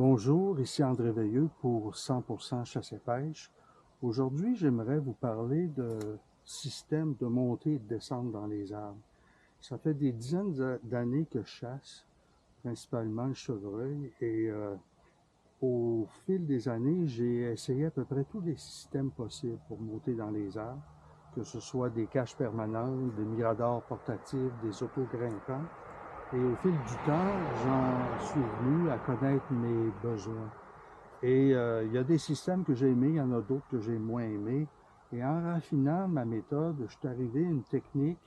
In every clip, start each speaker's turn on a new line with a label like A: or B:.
A: Bonjour, ici André Veilleux pour 100% Chasse et Pêche. Aujourd'hui, j'aimerais vous parler de système de montée et de descente dans les arbres. Ça fait des dizaines d'années que je chasse, principalement le chevreuil, et au fil des années, j'ai essayé à peu près tous les systèmes possibles pour monter dans les arbres, que ce soit des caches permanentes, des miradors portatifs, des autogrimpants. Et au fil du temps, j'en suis venu à connaître mes besoins. Et il y a des systèmes que j'ai aimés, il y en a d'autres que j'ai moins aimés. Et en raffinant ma méthode, je suis arrivé à une technique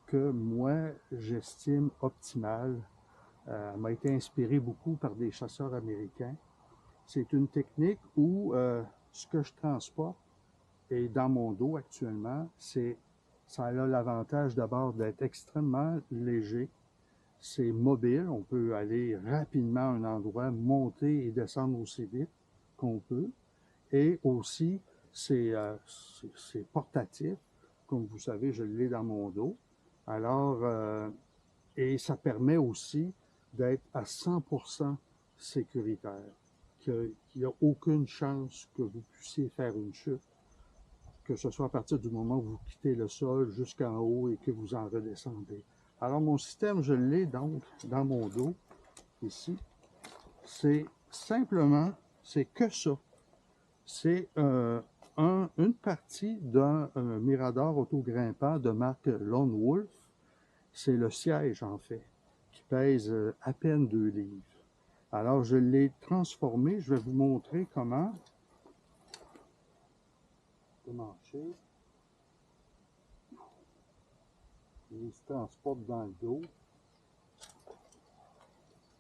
A: que moi, j'estime optimale. Elle m'a été inspirée beaucoup par des chasseurs américains. C'est une technique où ce que je transporte est dans mon dos actuellement. Ça a l'avantage d'abord d'être extrêmement léger. C'est mobile, on peut aller rapidement à un endroit, monter et descendre aussi vite qu'on peut. Et aussi, c'est portatif. Comme vous savez, je l'ai dans mon dos. Alors, et ça permet aussi d'être à 100% sécuritaire, qu'il n'y a aucune chance que vous puissiez faire une chute, que ce soit à partir du moment où vous quittez le sol jusqu'en haut et que vous en redescendez. Alors, mon système, je l'ai donc dans mon dos, ici. C'est simplement, c'est que ça. C'est une partie d'un Mirador autogrimpant de marque Lone Wolf. C'est le siège, en fait, qui pèse à peine 2 livres. Alors, je l'ai transformé. Je vais vous montrer comment marcher. Il se transporte dans le dos.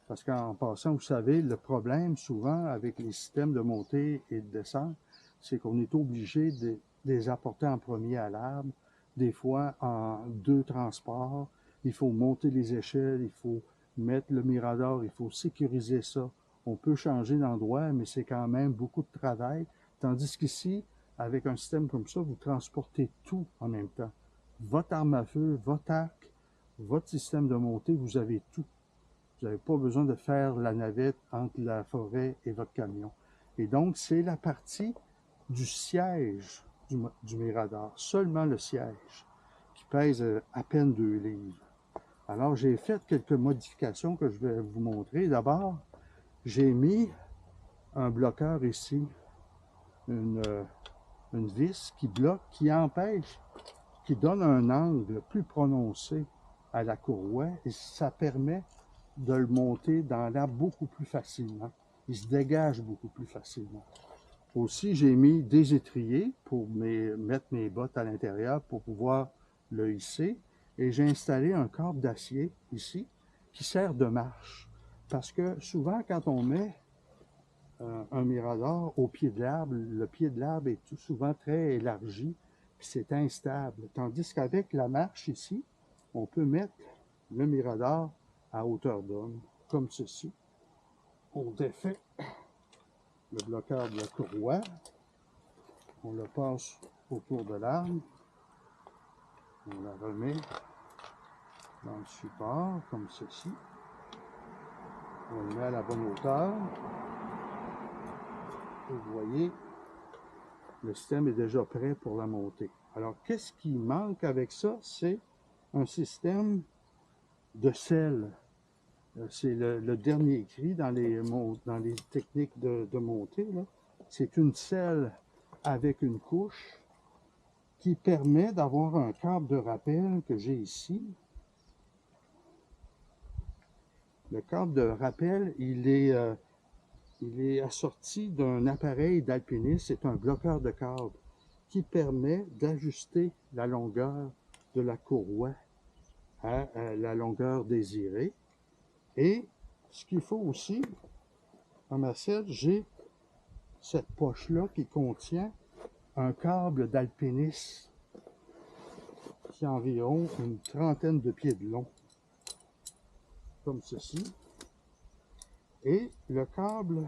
A: Parce qu'en passant, vous savez, le problème souvent avec les systèmes de montée et de descente, c'est qu'on est obligé de les apporter en premier à l'arbre, des fois en 2 transports. Il faut monter les échelles, il faut mettre le mirador, il faut sécuriser ça. On peut changer d'endroit, mais c'est quand même beaucoup de travail. Tandis qu'ici, avec un système comme ça, vous transportez tout en même temps. Votre arme à feu, votre arc, votre système de montée, vous avez tout. Vous n'avez pas besoin de faire la navette entre la forêt et votre camion. Et donc, c'est la partie du siège du Mirador, seulement le siège, qui pèse à peine 2 livres. Alors, j'ai fait quelques modifications que je vais vous montrer. D'abord, j'ai mis un bloqueur ici, une, une vis qui bloque, qui empêche, qui donne un angle plus prononcé à la courroie et ça permet de le monter dans l'arbre beaucoup plus facilement. Il se dégage beaucoup plus facilement. Aussi, j'ai mis des étriers pour mettre mes bottes à l'intérieur pour pouvoir le hisser. Et j'ai installé un câble d'acier ici qui sert de marche. Parce que souvent, quand on met un mirador au pied de l'arbre, le pied de l'arbre est tout souvent très élargi, puis c'est instable. Tandis qu'avec la marche ici, on peut mettre le mirador à hauteur d'homme, comme ceci. On défait le bloqueur de la courroie, on le passe autour de l'arbre, on la remet dans le support, comme ceci. On le met à la bonne hauteur. Et vous voyez, le système est déjà prêt pour la montée. Alors, qu'est-ce qui manque avec ça? C'est un système de selle. C'est le dernier cri dans les techniques de montée. C'est une selle avec une couche qui permet d'avoir un câble de rappel que j'ai ici. Le câble de rappel, il est assorti d'un appareil d'alpiniste. C'est un bloqueur de câble qui permet d'ajuster la longueur de la courroie à la longueur désirée. Et ce qu'il faut aussi, dans ma selle, j'ai cette poche-là qui contient un câble d'alpiniste qui a environ une trentaine de pieds de long, comme ceci. Et le câble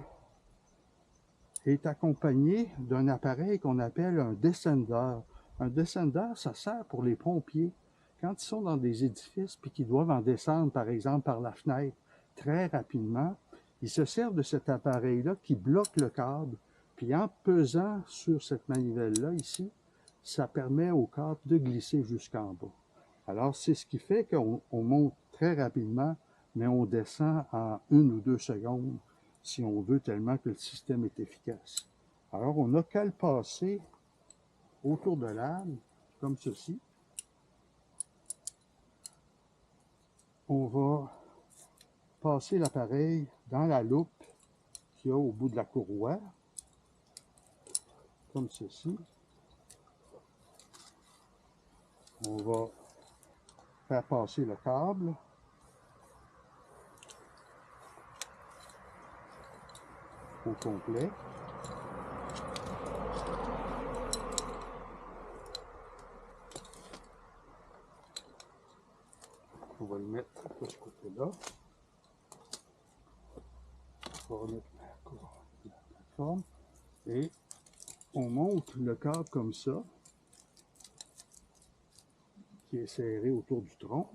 A: est accompagné d'un appareil qu'on appelle un descender. Un descender, ça sert pour les pompiers. Quand ils sont dans des édifices puis qu'ils doivent en descendre, par exemple, par la fenêtre, très rapidement, Ils se servent de cet appareil-là qui bloque le câble, puis en pesant sur cette manivelle-là ici, ça permet au câble de glisser jusqu'en bas. Alors, c'est ce qui fait qu'on monte très rapidement, mais on descend en 1 ou 2 secondes, si on veut, tellement que le système est efficace. Alors, on n'a qu'à le passer autour de l'arbre, comme ceci. On va passer l'appareil dans la loupe qu'il y a au bout de la courroie, comme ceci. On va faire passer le câble. Au complet. On va le mettre de ce côté-là. On va remettre la plateforme. Et on monte le câble comme ça, qui est serré autour du tronc.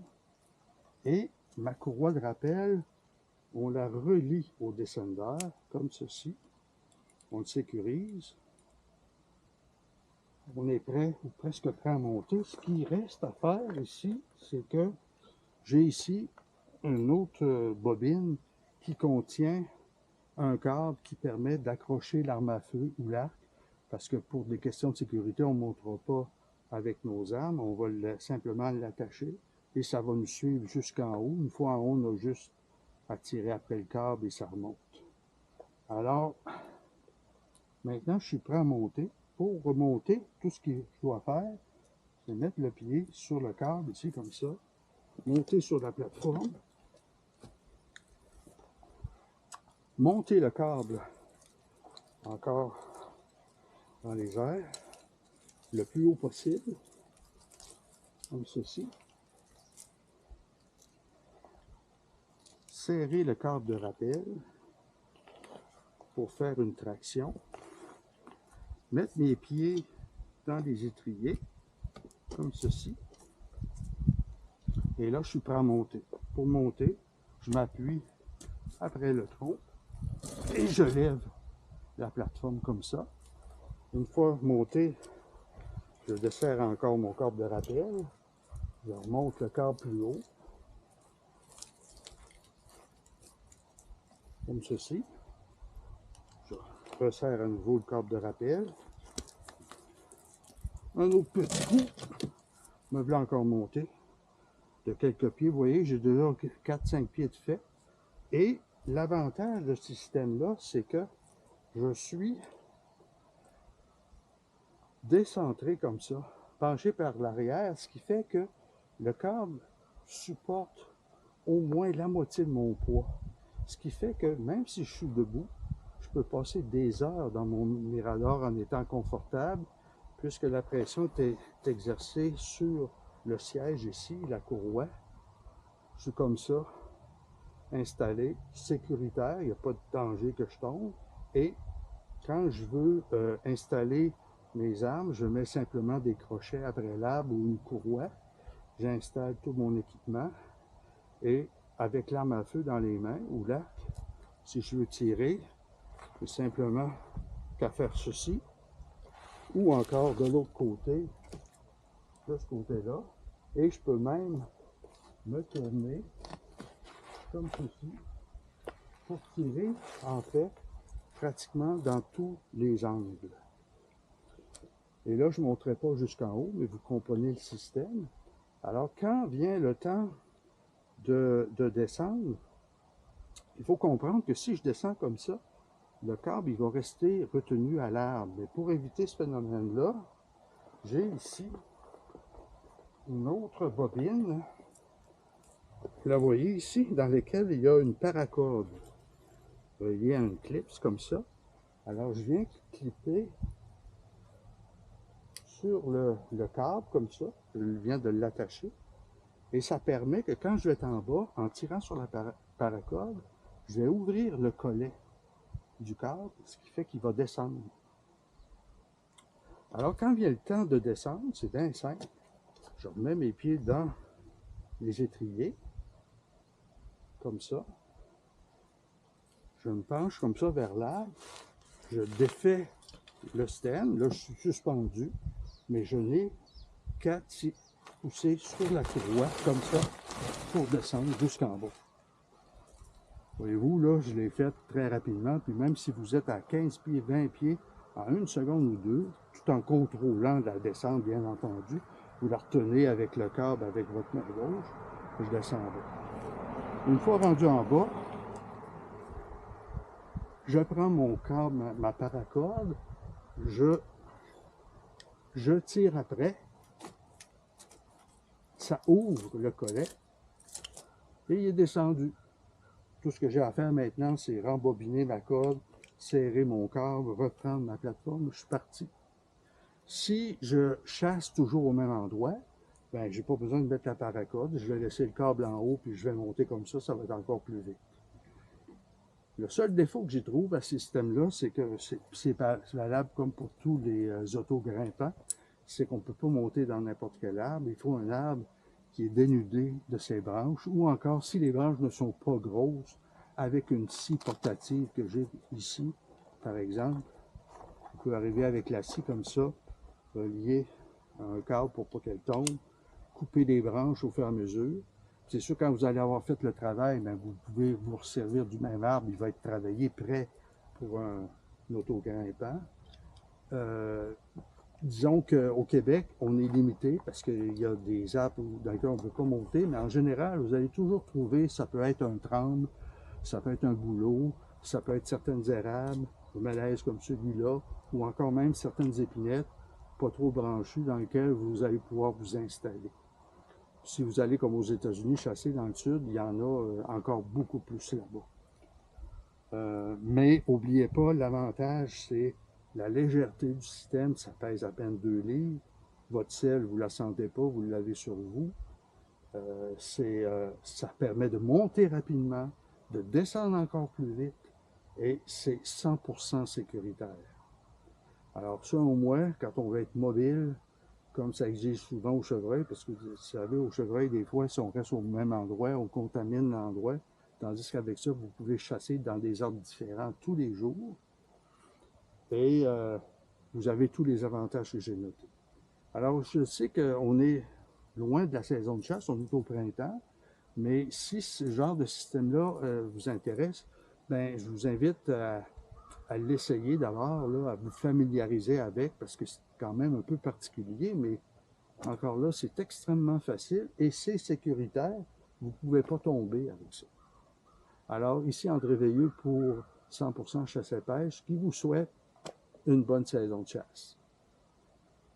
A: Et ma courroie de rappel, on la relie au descendeur, comme ceci. On le sécurise. On est prêt, ou presque prêt à monter. Ce qui reste à faire ici, c'est que j'ai ici une autre bobine qui contient un câble qui permet d'accrocher l'arme à feu ou l'arc, parce que pour des questions de sécurité, on ne montera pas avec nos armes, on va simplement l'attacher et ça va nous suivre jusqu'en haut. Une fois en haut, on a juste à tirer après le câble et ça remonte. Alors, maintenant, je suis prêt à monter. Pour remonter, tout ce que je dois faire, c'est mettre le pied sur le câble ici, comme ça, monter sur la plateforme, monter le câble encore dans les airs, le plus haut possible, comme ceci. Serrer le câble de rappel pour faire une traction. Mettre mes pieds dans les étriers, comme ceci. Et là, je suis prêt à monter. Pour monter, je m'appuie après le tronc et je lève la plateforme comme ça. Une fois monté, je desserre encore mon câble de rappel. Je remonte le câble plus haut, comme ceci. Je resserre à nouveau le câble de rappel. Un autre petit coup, me voilà encore monté de quelques pieds. Vous voyez, j'ai déjà 4-5 pieds de fait. Et l'avantage de ce système-là, c'est que je suis décentré comme ça, penché par l'arrière, ce qui fait que le câble supporte au moins la moitié de mon poids. Ce qui fait que même si je suis debout, je peux passer des heures dans mon mirador en étant confortable, puisque la pression est exercée sur le siège ici, la courroie. Je suis comme ça, installé, sécuritaire, il n'y a pas de danger que je tombe. Et quand je veux installer mes armes, je mets simplement des crochets après l'arbre ou une courroie. J'installe tout mon équipement et avec l'arme à feu dans les mains ou l'arc, si je veux tirer, j'ai simplement qu'à faire ceci, ou encore de l'autre côté, de ce côté-là, et je peux même me tourner comme ceci pour tirer en fait pratiquement dans tous les angles. Et là, je ne monterai pas jusqu'en haut, mais vous comprenez le système. Alors, quand vient le temps de descendre, il faut comprendre que si je descends comme ça, le câble il va rester retenu à l'arbre. Mais pour éviter ce phénomène-là, j'ai ici une autre bobine, vous la voyez ici, dans laquelle il y a une paracorde reliée à une clip comme ça. Alors, je viens clipper sur le câble comme ça, je viens de l'attacher, et ça permet que quand je vais être en bas, en tirant sur la paracorde, je vais ouvrir le collet du câble, ce qui fait qu'il va descendre. Alors quand vient le temps de descendre, c'est bien simple, je remets mes pieds dans les étriers, comme ça, je me penche comme ça vers l'arbre, je défais le stem, là je suis suspendu, mais je n'ai qu'à pousser sur la courroie comme ça pour descendre jusqu'en bas. Voyez-vous, là, je l'ai fait très rapidement, puis même si vous êtes à 15 pieds, 20 pieds, en 1 seconde ou 2, tout en contrôlant la descente, bien entendu, vous la retenez avec le câble, avec votre main gauche, je descends en bas. Une fois rendu en bas, je prends mon câble, ma paracorde, je tire après, ça ouvre le collet, et il est descendu. Tout ce que j'ai à faire maintenant, c'est rembobiner ma corde, serrer mon câble, reprendre ma plateforme, je suis parti. Si je chasse toujours au même endroit, ben j'ai pas besoin de mettre la paracorde, je vais laisser le câble en haut, puis je vais monter comme ça va être encore plus vite. Le seul défaut que j'y trouve à ce système-là, c'est que c'est valable comme pour tous les autos grimpants, c'est qu'on ne peut pas monter dans n'importe quel arbre, il faut un arbre qui est dénudé de ses branches, ou encore si les branches ne sont pas grosses, avec une scie portative que j'ai ici, par exemple, on peut arriver avec la scie comme ça, relier un câble pour pas qu'elle tombe, couper des branches au fur et à mesure. C'est sûr, quand vous allez avoir fait le travail, bien, vous pouvez vous servir du même arbre, il va être travaillé prêt pour un autogrimpant. Disons qu'au Québec, on est limité parce qu'il y a des arbres dans lesquels on ne peut pas monter, mais en général, vous allez toujours trouver, ça peut être un tremble, ça peut être un bouleau, ça peut être certaines érables, un malaise comme celui-là, ou encore même certaines épinettes, pas trop branchues, dans lesquelles vous allez pouvoir vous installer. Si vous allez comme aux États-Unis chasser dans le sud, il y en a encore beaucoup plus là-bas. Mais n'oubliez pas, l'avantage, c'est la légèreté du système, ça pèse à peine 2 livres. Votre selle, vous ne la sentez pas, vous l'avez sur vous. Ça permet de monter rapidement, de descendre encore plus vite, et c'est 100% sécuritaire. Alors, selon moi, quand on veut être mobile, comme ça existe souvent au chevreuil, parce que vous savez, au chevreuil, des fois, si on reste au même endroit, on contamine l'endroit, tandis qu'avec ça, vous pouvez chasser dans des ordres différents tous les jours, et vous avez tous les avantages que j'ai notés. Alors, je sais qu'on est loin de la saison de chasse, on est au printemps, mais si ce genre de système-là vous intéresse, ben, je vous invite à l'essayer d'abord, à vous familiariser avec, parce que c'est quand même un peu particulier, mais encore là, c'est extrêmement facile et c'est sécuritaire. Vous ne pouvez pas tomber avec ça. Alors, ici, André Veilleux pour 100% Chasse et Pêche, qui vous souhaite une bonne saison de chasse.